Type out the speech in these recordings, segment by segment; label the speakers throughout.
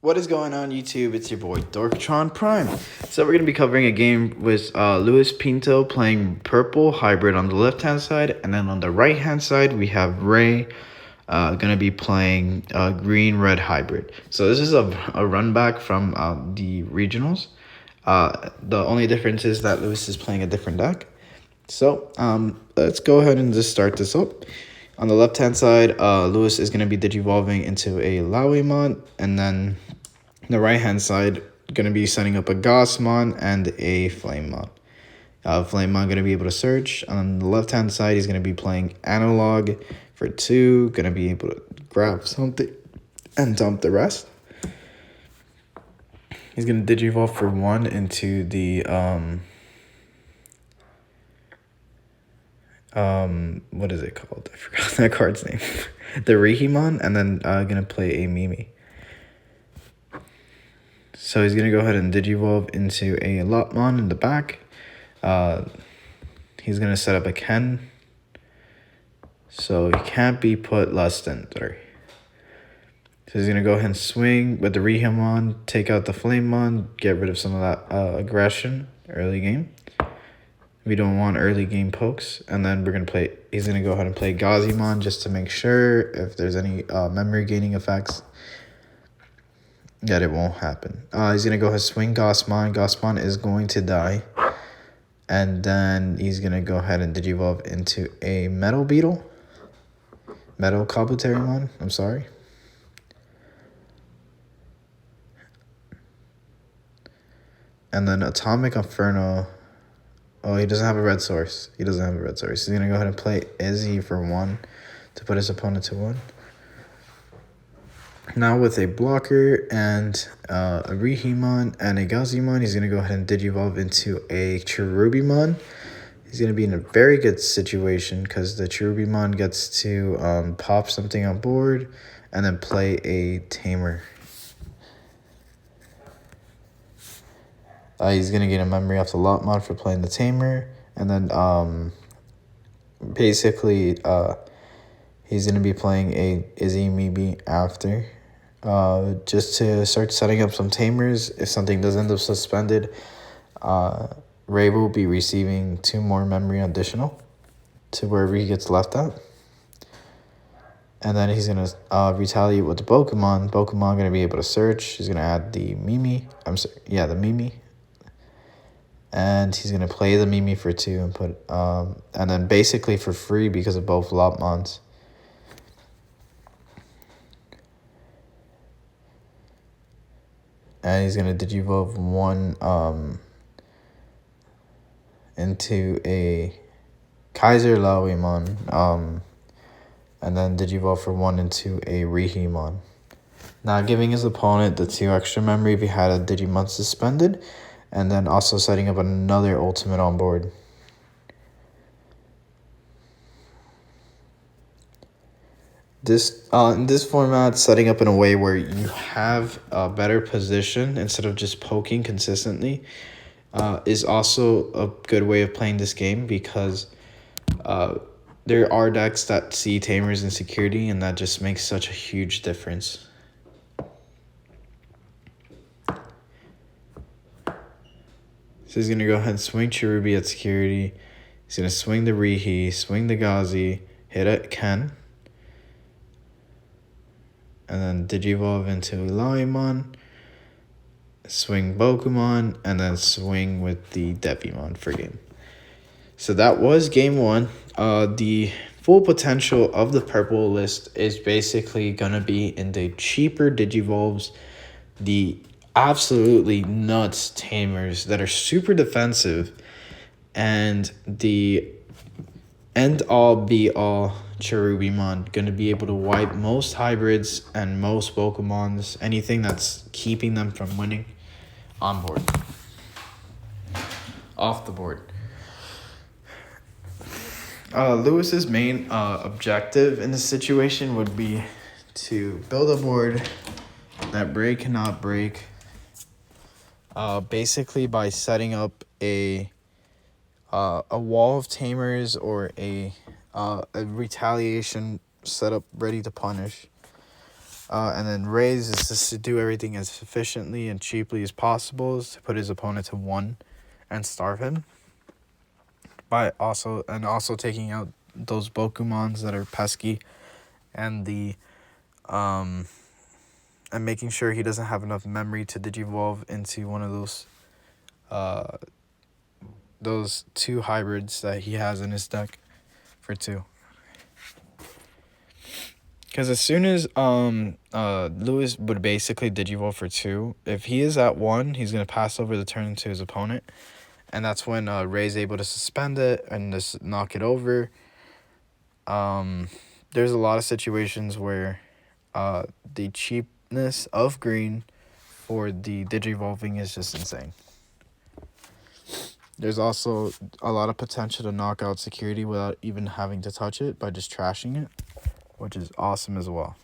Speaker 1: What is going on, YouTube? It's your boy Dorktron Prime. So we're gonna be covering a game with Luis Pinto playing purple hybrid on the left hand side, and then on the right hand side we have Ray gonna be playing green red hybrid. So this is a run back from the regionals. The only difference is that Luis is playing a different deck. So let's go ahead and just start this up. On the left hand side, Luis is gonna be digivolving into a Lawemon, and then the right hand side, going to be setting up a Gossmon and a Flamemon. Flamemon going to be able to search. On the left hand side, he's going to be playing Analog for 2. Going to be able to grab something and dump the rest. He's going to Digivolve for 1 into the what is it called? I forgot that card's name. The Rihimon, and then gonna play a Mimi. So he's gonna go ahead and Digivolve into a Lotmon in the back. He's gonna set up a Ken. So he can't be put less than 3. So he's gonna go ahead and swing with the Rihimon, take out the Flamemon, get rid of some of that aggression early game. We don't want early game pokes. And then he's gonna go ahead and play Gazimon just to make sure if there's any memory gaining effects that it won't happen. He's gonna go ahead and swing Gossmon. Gossmon is going to die. And then he's gonna go ahead and Digivolve into a Metal Beetle. Metal Kabuterimon, I'm sorry. And then Atomic Inferno. Oh, he doesn't have a red source. He's gonna go ahead and play Izzy for 1 to put his opponent to 1. Now with a blocker and a Rihimon and a Gazimon, he's going to go ahead and Digivolve into a Cherubimon. He's going to be in a very good situation because the Cherubimon gets to pop something on board and then play a Tamer. He's going to get a memory off the Lotmon for playing the Tamer. And then basically he's going to be playing a Izzy Mibi after. Just to start setting up some Tamers. If something does end up suspended, Ray will be receiving 2 more memory additional to wherever he gets left at. And then he's going to retaliate with the Pokemon. Pokemon going to be able to search. He's going to add the Mimi. The Mimi. And he's going to play the Mimi for 2 and put and then basically for free because of both Lopmons. And he's going to Digivolve 1 into a Kaiser Lawemon. And then Digivolve for 1 into a Rihimon. Now giving his opponent the 2 extra memory if he had a Digimon suspended. And then also setting up another ultimate on board. In this format, setting up in a way where you have a better position instead of just poking consistently is also a good way of playing this game because there are decks that see Tamers in security, and that just makes such a huge difference. So he's going to go ahead and swing Cherubi at security. He's going to swing the Rihi, swing the Gazi, hit at Ken. And then Digivolve into Lawemon, swing Bokumon, and then swing with the Devimon for game. So that was game 1. The full potential of the purple list is basically going to be in the cheaper Digivolves, the absolutely nuts Tamers that are super defensive, and the end-all be-all Cherubimon, going to be able to wipe most hybrids and most Pokemons, anything that's keeping them from winning on board. Off the board. Lewis's main objective in this situation would be to build a board that Bray cannot break, basically by setting up a wall of Tamers or a retaliation setup ready to punish. And then Ray's is just to do everything as efficiently and cheaply as possible, is to put his opponent to 1 and starve him. By also taking out those Bokumons that are pesky, and and making sure he doesn't have enough memory to digivolve into one of those 2 hybrids that he has in his deck for 2. Because as soon as Lewis would basically digivolve for 2, if he is at 1, he's gonna pass over the turn to his opponent, and that's when Ray's able to suspend it and just knock it over. There's a lot of situations where the cheapness of green for the digivolving is just insane. There's also a lot of potential to knock out security without even having to touch it by just trashing it, which is awesome as well.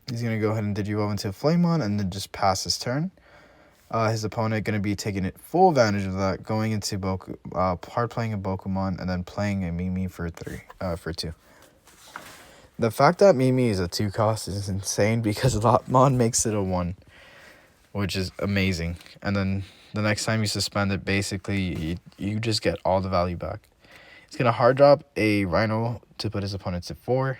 Speaker 1: He's going to go ahead and digivolve into a Flamemon and then just pass his turn. His opponent going to be taking it full advantage of that, going into hard playing a Bokumon and then playing a Mimi for 2. The fact that Mimi is a 2 cost is insane because Lotmon makes it a 1, which is amazing. And then the next time you suspend it, basically you just get all the value back. He's going to hard drop a Rhino to put his opponent to 4.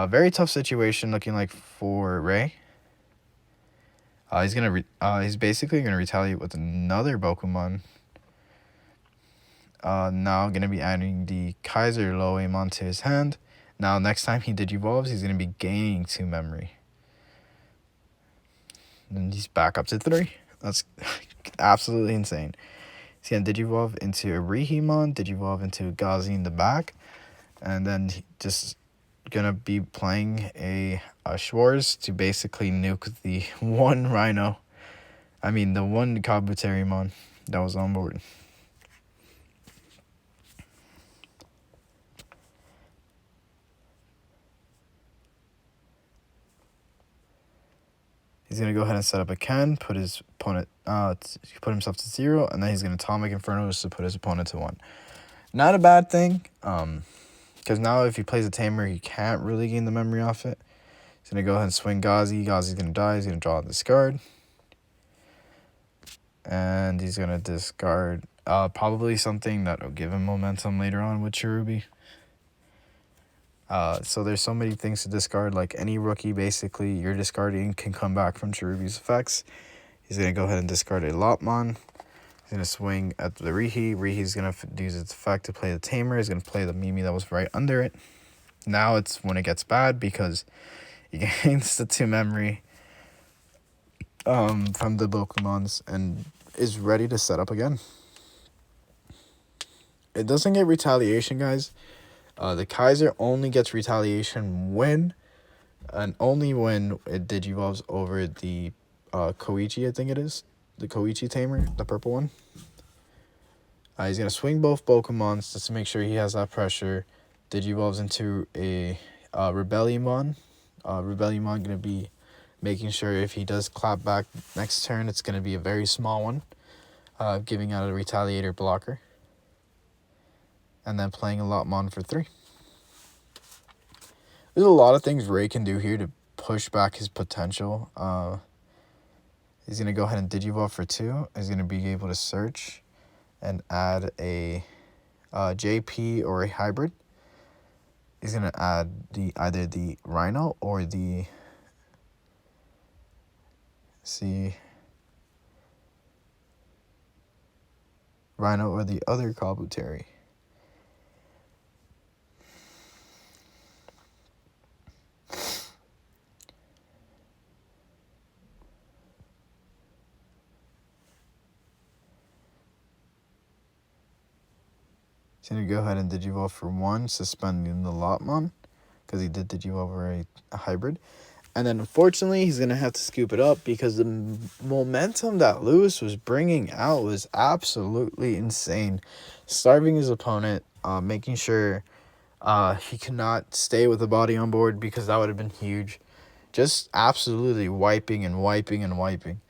Speaker 1: Very tough situation looking like for Ray. He's basically gonna retaliate with another Bokumon. Now gonna be adding the Kaiser Loemon to his hand. Now next time he digivolves, he's gonna be gaining 2 memory. And he's back up to 3. That's absolutely insane. He's gonna digivolve into a Rihimon, digivolve into a Gazi in the back, and then just gonna be playing a Schwarz to basically nuke the 1 Rhino. I mean the 1 Kabuterimon that was on board. He's gonna go ahead and set up a Ken, put his opponent put himself to 0, and then he's gonna Atomic Inferno just to put his opponent to 1. Not a bad thing. Because now if he plays a Tamer, he can't really gain the memory off it. He's going to go ahead and swing Gazi. Gazi's going to die. He's going to draw a discard. And he's going to discard probably something that will give him momentum later on with Cherubi. So there's so many things to discard. Like any rookie, basically, you're discarding can come back from Cherubi's effects. He's going to go ahead and discard a Lotmon. He's going to swing at the Rihi. Rihi's going to use its effect to play the Tamer. He's going to play the Mimi that was right under it. Now it's when it gets bad because he gains the 2 memory from the Bokumons and is ready to set up again. It doesn't get retaliation, guys. The Kaiser only gets retaliation when and only when it digivolves over the Koichi, I think it is. The Koichi Tamer, the purple one. He's going to swing both Bokumons just to make sure he has that pressure. Digivolves into a Rebellion. Rebellion going to be making sure if he does clap back next turn, it's going to be a very small one. Giving out a Retaliator blocker. And then playing a Lotmon for 3. There's a lot of things Ray can do here to push back his potential. He's going to go ahead and digivolve for 2. He's going to be able to search and add a JP or a hybrid. He's going to add either the Rhino or the Rhino or the other Kabuteri. He's going to go ahead and digivolve for 1, suspending the Lotmon, because he did digivolve over a hybrid. And then, unfortunately, he's going to have to scoop it up because the momentum that Lewis was bringing out was absolutely insane. Starving his opponent, making sure he could not stay with the body on board because that would have been huge. Just absolutely wiping and wiping and wiping.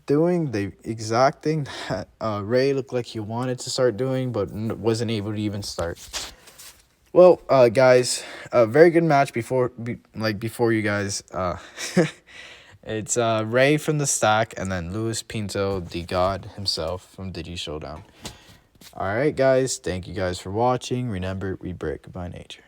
Speaker 1: doing the exact thing that Ray looked like he wanted to start doing, but wasn't able to even start. Well, guys, a very good match before you guys. It's Ray from the Stacc, and then Luis Pinto, the god himself from Digi Showdown. All right, guys, thank you guys for watching. Remember, we break by nature.